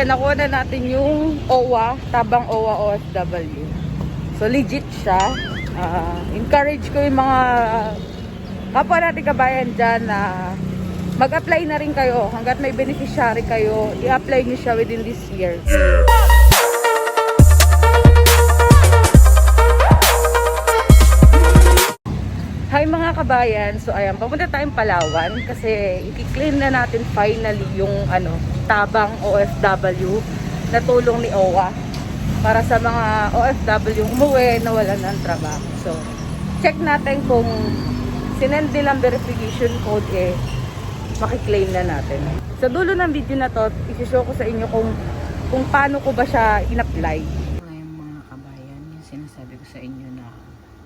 Nakuha na natin yung Owwa, Tabang Ofw OFW. So legit siya. Encourage ko yung mga kapwa natin kabayan dyan na mag-apply na rin kayo. Hanggat may beneficiary kayo, i-apply nyo siya within this year. Hi mga kabayan, so ayan, papunta tayong Palawan kasi i-claim na natin finally yung Tabang OFW na tulong ni Owwa para sa mga OFW umuwi na wala ng trabaho. So, check natin kung sinend nilang verification code makiklaim na natin. Sa dulo ng video na to, i-show ko sa inyo kung paano ko ba siya in-apply. Ngayon mga kabayan, yung sinasabi ko sa inyo na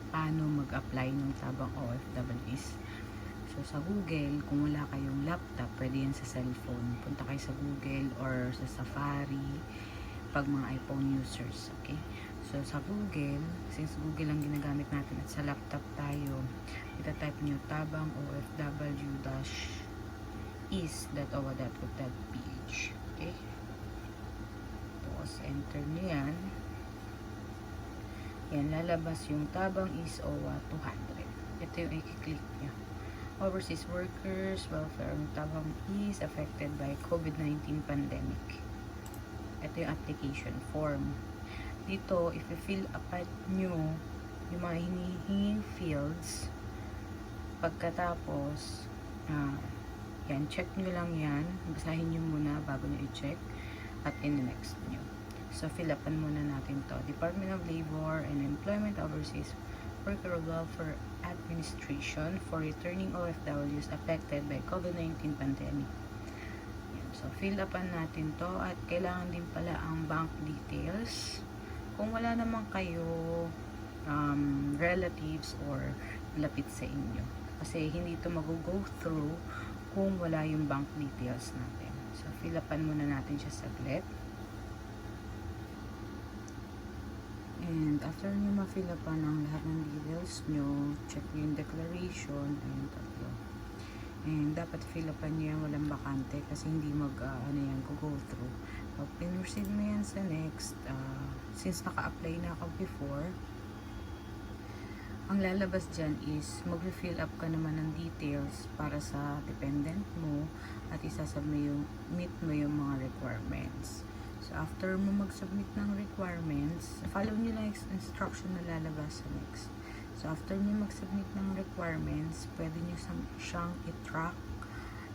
paano mag-apply ng Tabang OFWs. So sa Google, kung wala kayong laptop, pwede yan sa cellphone. Punta kayo sa Google or sa Safari pag mga iPhone users, okay? So sa Google, since Google ang ginagamit natin at sa laptop tayo, itatype nyo Tabang OFW-is.owa.gov.ph, okay? Tapos enter nyo yan. Yan, lalabas yung Tabang is Owwa 200. Ito yung i-click nyo. Overseas workers, welfare ng Tabang is affected by COVID-19 pandemic. Ito yung application form. Dito, if you fill up nyo yung mga hinihinging fields, pagkatapos, yan, check nyo lang yan. Basahin nyo muna bago nyo i-check at in-next nyo. So, fill upan muna natin to. Department of Labor and Employment Overseas Worker Welfare Administration for returning OFWs affected by COVID-19 pandemic. Yan. So, fill upan natin to at kailangan din pala ang bank details. Kung wala naman kayo relatives or lapit sa inyo. Kasi hindi ito mag-go through kung wala yung bank details natin. So, fill upan muna natin siya saglit. And after nyo ma-fill upan ang lahat ng details nyo, check yung declaration, ayun tatlo. And dapat fill upan nyo yan, walang bakante kasi hindi go through. Pag pinursid mo yan sa next, since naka-apply na ako before, ang lalabas dyan is mag-fill up ka naman ng details para sa dependent mo at meet mo yung mga requirements. So, after mo mag-submit ng requirements, follow nyo lang yung instruction na lalabas sa next. So, after nyo mag-submit ng requirements, pwede nyo siyang i-track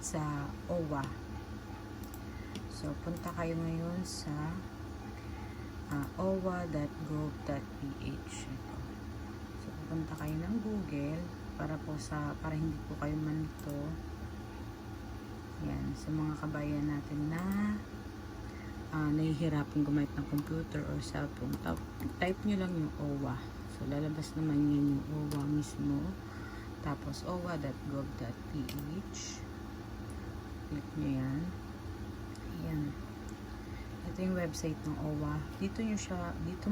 sa Owwa. So, punta kayo ngayon sa owa.gov.ph. So, pupunta kayo ng Google para hindi po kayo manito. Yan, sa mga kabayan natin na nahihirapin gumamit ng computer or cellphone, type nyo lang yung Owwa. So, lalabas naman yan yung Owwa mismo. Tapos, owa.gov.ph. Click nyo yan. Ayan. Ito yung website ng Owwa. Dito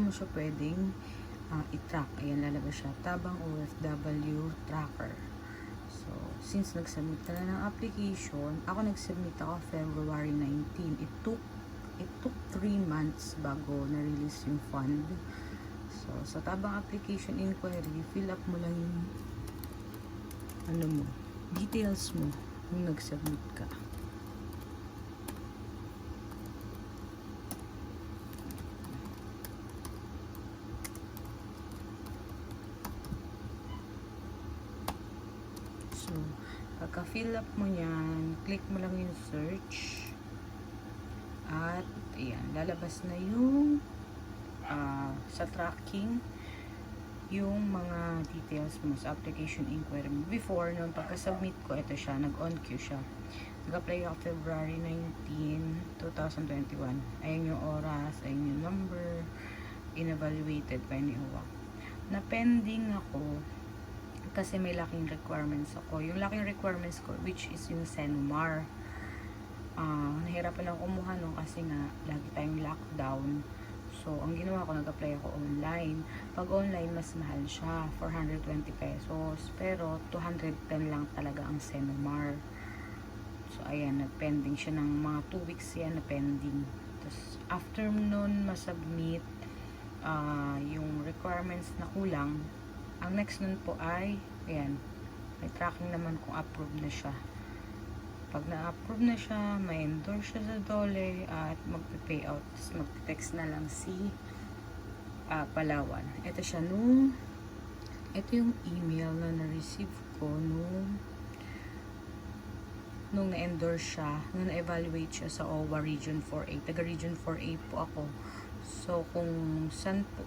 mo siya pwedeng i-track. Ayan, lalabas siya. Tabang OFW Tracker. So, since nag-submit ka na ng application, ako nag-submit ako February 19. It took 3 months bago na-release yung fund. So, sa Tabang Application Inquiry, fill up mo lang yung details mo kung nag-submit ka. So, pagka-fill up mo yan, click mo lang yung search. At, ayan, lalabas na yung sa tracking yung mga details mo sa application inquiry mo. Before, nung pagka-submit ko, ito siya, nag-on queue siya. Nag-apply ako February 19, 2021. Ayan yung oras, ayan yung number, in-evaluated by ni Owwa. Na-pending ako kasi may laking requirements ako. Yung laking requirements ko, which is yung Senumar. Nahirapan ako kumuha nung kasi nga lagi tayong lockdown. So, ang ginawa ko, nag-apply ako online. Pag online, mas mahal siya, 420 pesos. Pero, 210 lang talaga ang Senumar. So, ayan, nag-pending siya ng mga 2 weeks yan na pending. Tapos, after nun masubmit yung requirements na kulang, ang next nun po ay, ayan, may tracking naman kung approve na siya. Pag na-approve na siya, may endorse siya sa DOLE at magpe-payout. Tapos magte-text na lang si Palawan. Ito siya ito yung email na na-receive ko nung na-endorse siya, nung na-evaluate siya sa Owwa Region 4A. Taga Region 4A po ako. So, kung saan po,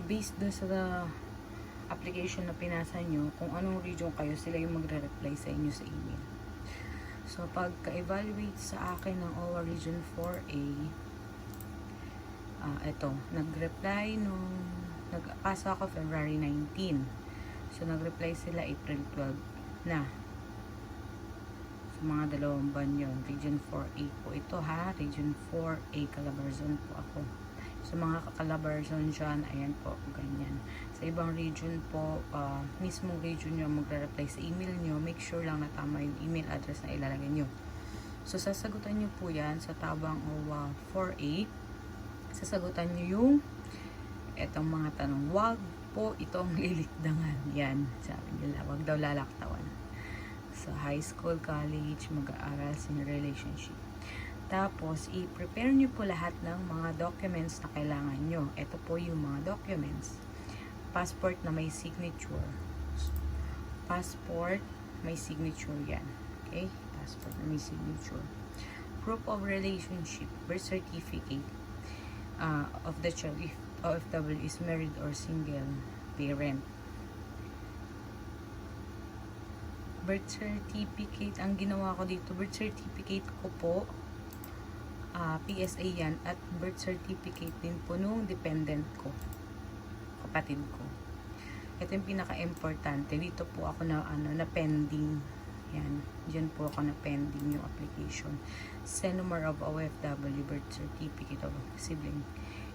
based dun sa application na pinasa nyo, kung anong region kayo, sila yung magre-reply sa inyo sa email. So, pagka-evaluate sa akin ng Owwa Region 4A, ito, nag-reply nagpasa ako February 19. So, nag-reply sila April 12 na. So, mga 2 buwan yun. Region 4A po ito ha. Region 4A, Calabarzon po ako. So, mga Calabarzon dyan, ayan po, ganyan. Sa ibang region po, mismong region nyo magre-reply sa email nyo, make sure lang na tama yung email address na ilalagay nyo. So, sasagutan nyo po yan sa Tabang Ofw 4A. Sasagutan nyo yung etong mga tanong. Wag po itong lilikdangan. Yan, sabi nila. Wag daw lalaktawan. So, high school, college, mag-aaral, senior relationship. Tapos, i-prepare nyo po lahat ng mga documents na kailangan nyo. Ito po yung mga documents. Passport na may signature. Passport, may signature yan. Okay? Passport na may signature. Proof of relationship, birth certificate of the child, if OFW is married or single parent. Birth certificate, ang ginawa ko dito, birth certificate ko po, PSA yan, at birth certificate din po nung dependent ko, kapatid ko. Ito yung pinaka-importante. Dito po ako na pending. Yan. Diyan po ako na pending yung application. Numero of OFW, birth certificate of sibling,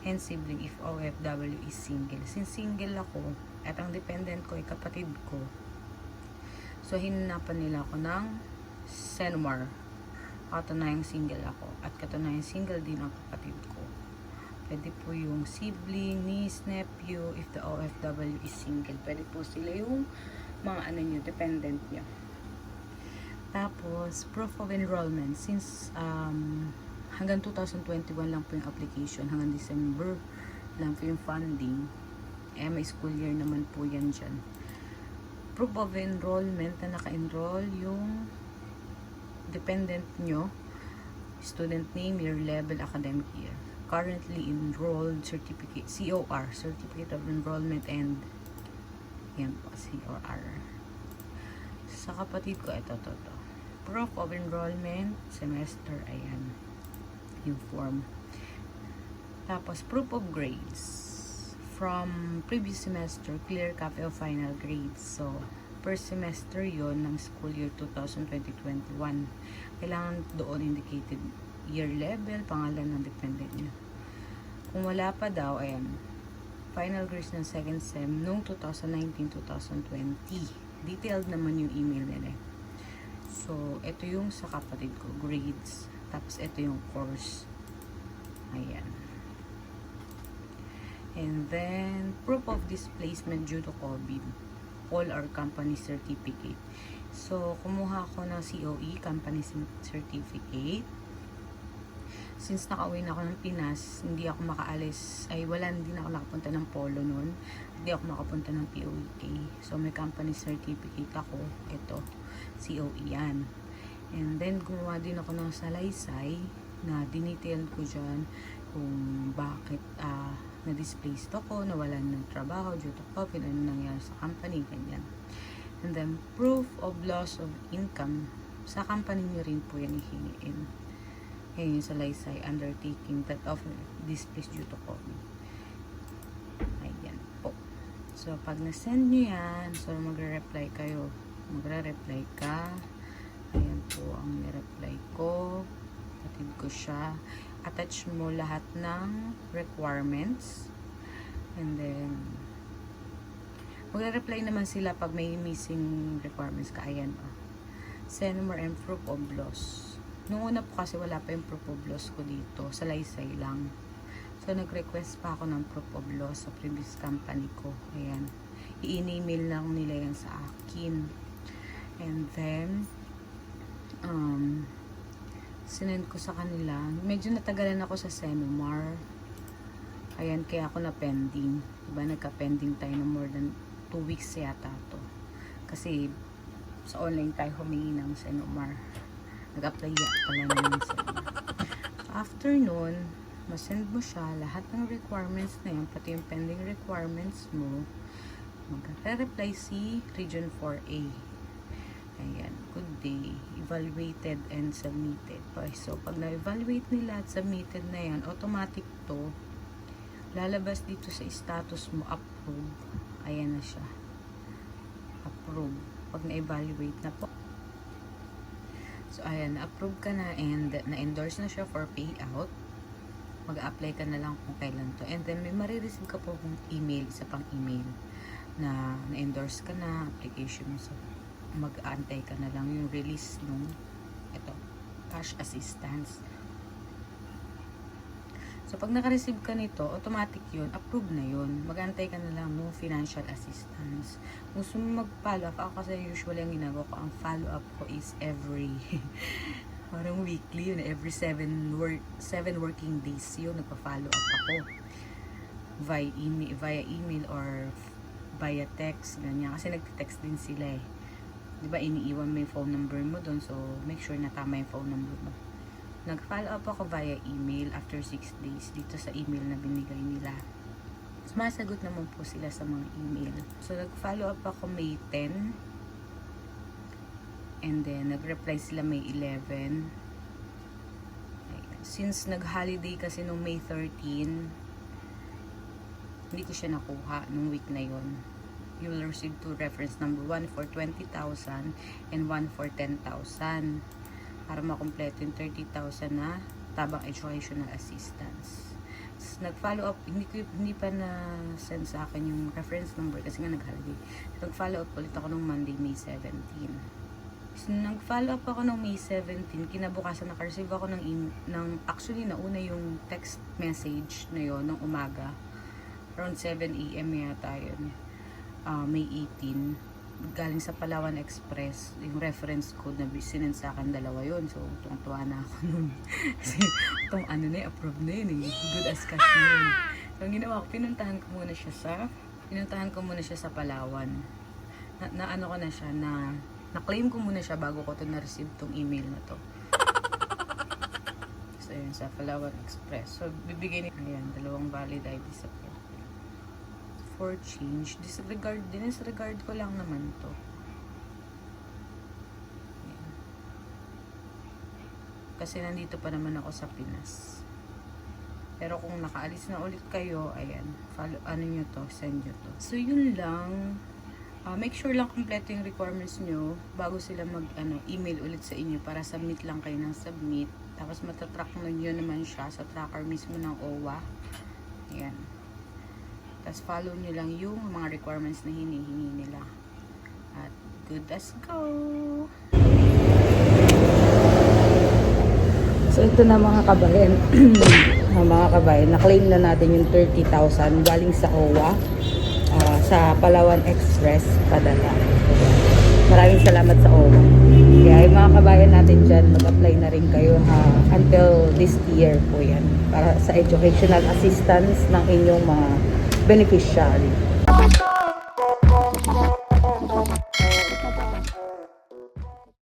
and sibling if OFW is single. Since single ako, at ang dependent ko ay kapatid ko, so hinanapan nila ako ng Senmar. Katunayang single ako. At katunayang single din ang kapatid ko. Pwede po yung sibling, niece, nephew, if the OFW is single. Pwede po sila yung mga dependent nyo. Tapos, proof of enrollment. Since hanggang 2021 lang po yung application, hanggang December lang po yung funding. May school year naman po yan dyan. Proof of enrollment na naka-enroll yung dependent nyo, student name, year level, academic year. Currently enrolled, certificate, COR, certificate of enrollment, and yan po, COR. Sa kapatid ko, ito. Proof of enrollment, semester, ayan, yung form. Tapos, proof of grades. From previous semester, clear copy of final grades. So, first semester yon ng school year 2020-21. Kailangan doon indicated year level, pangalan ng dependent nyo. Kung wala pa daw, ayan, final grades ng second sem noong 2019-2020. Detailed naman yung email nila. So, ito yung sa kapatid ko, grades. Tapos, ito yung course. Ayan. And then, proof of displacement due to COVID. All our company certificate. So, kumuha ako ng COE, company certificate. Since nakauwi na ako ng Pinas, hindi ako makaalis, hindi na ako nakapunta ng Polo noon. Hindi ako makapunta ng POEA. So, may company certificate ako. Ito, COE yan. And then, gumawa din ako ng salaysay na dinetail ko dyan kung bakit na-displaced ako, nawalan ng trabaho due to COVID, ano nangyari sa company, ganyan. And then, proof of loss of income. Sa company nyo rin po yan ihingiin. Yan yung salaysay, undertaking that of displaced due to COVID. Ayan po. So, pag na-send nyo yan, so magre-reply kayo. Magre-reply ka. Ayan po ang ni-reply ko. Patid ko siya. Attach mo lahat ng requirements. And then, magre-reply naman sila pag may missing requirements ka. Ayan, Senmar and proof of loss. Nung una po kasi wala pa yung Propoblos ko dito, sa Laysay lang. So nag-request pa ako ng Propoblos sa previous company ko. Ayan. I-email lang nila yan sa akin. And then sinend ko sa kanila. Medyo natagalan ako sa Senomar. Ayan, kaya ako na pending. Diba, nagka-pending tayo ng more than 2 weeks yata to. Kasi sa online tayo humingi ng Senomar. Nag-apply pala na ng Senomar. After nun, masend mo siya, lahat ng requirements na yan, pati yung pending requirements mo, magka-reply si Region 4A. Ayan, good day. Evaluated and submitted. So, pag na-evaluate nila at submitted na yan, automatic to, lalabas dito sa status mo, approve. Ayan na siya. Approve. Pag na-evaluate na po. So, ayan, approve ka na and na-endorse na siya for payout. Mag-apply ka na lang kung kailan to. And then, may marireceive ka po kung email, isa pang email, na na-endorse ka na, application mo sa mag-aantay ka na lang yung release nung cash assistance. So, pag naka-receive ka nito, automatic yun, approve na yun. Mag-aantay ka na lang ng financial assistance. Kung gusto mo mag-follow up, ako kasi usually ang ginagawa ko, ang follow up ko is every parang weekly yun, every 7 working days yun, nagpa-follow up ako via email or via text, ganyan. Kasi nagte-text din sila eh. Diba, iniiwan mo yung phone number mo doon. So, make sure na tama yung phone number mo. Nag-follow up ako via email after 6 days dito sa email na binigay nila. Sumasagot naman po sila sa mga email. So, nag-follow up ako May 10. And then, nag-reply sila May 11. Since nag-holiday kasi nung May 13, hindi ko siya nakuha nung week na yon. You will receive 2 reference number, 1 for 20,000 and 1 for 10,000 para makompleto yung 30,000 na Tabang Educational Assistance. So, nag-follow up, hindi pa na send sa akin yung reference number kasi nga nag-holiday. So, nag-follow up ulit ako nung Monday, May 17. So, nag-follow up ako nung May 17, kinabukasan naka-receive ako actually nauna yung text message na yon ng umaga. Around 7 AM yata yun. May 18, galing sa Palawan Express, yung reference code na sinend sa akin, 2 yun. So, tuwa na ako nun. Kasi, itong approve na yun eh. Good as cash na yun. So, ang ginawa ko, pinuntahan ko muna siya sa Palawan. Na-ano ko na siya, na-claim ko muna siya bago ko to na-receive tong email na to. So, yun, sa Palawan Express. So, bibigay niya, ayan, 2 valid ID sa for change. Disregard ko lang naman to. Ayan. Kasi nandito pa naman ako sa Pinas. Pero kung nakaalis na ulit kayo, ayan, follow, nyo to, send nyo to. So, yun lang. Make sure lang kompleto yung requirements nyo bago sila email ulit sa inyo para submit lang kayo ng submit. Tapos matatrack nyo naman siya sa tracker mismo ng OWWA. Ayan. Tapos follow nyo lang yung mga requirements na hinihingi nila. At good as go! So ito na mga kabayan. Na-claim na natin yung 30,000 galing sa OWWA sa Palawan Express padala. Maraming salamat sa OWWA. Kaya yung mga kabayan natin dyan, mag-apply na rin kayo until this year po yan. Para sa educational assistance ng inyong mga beneficiary.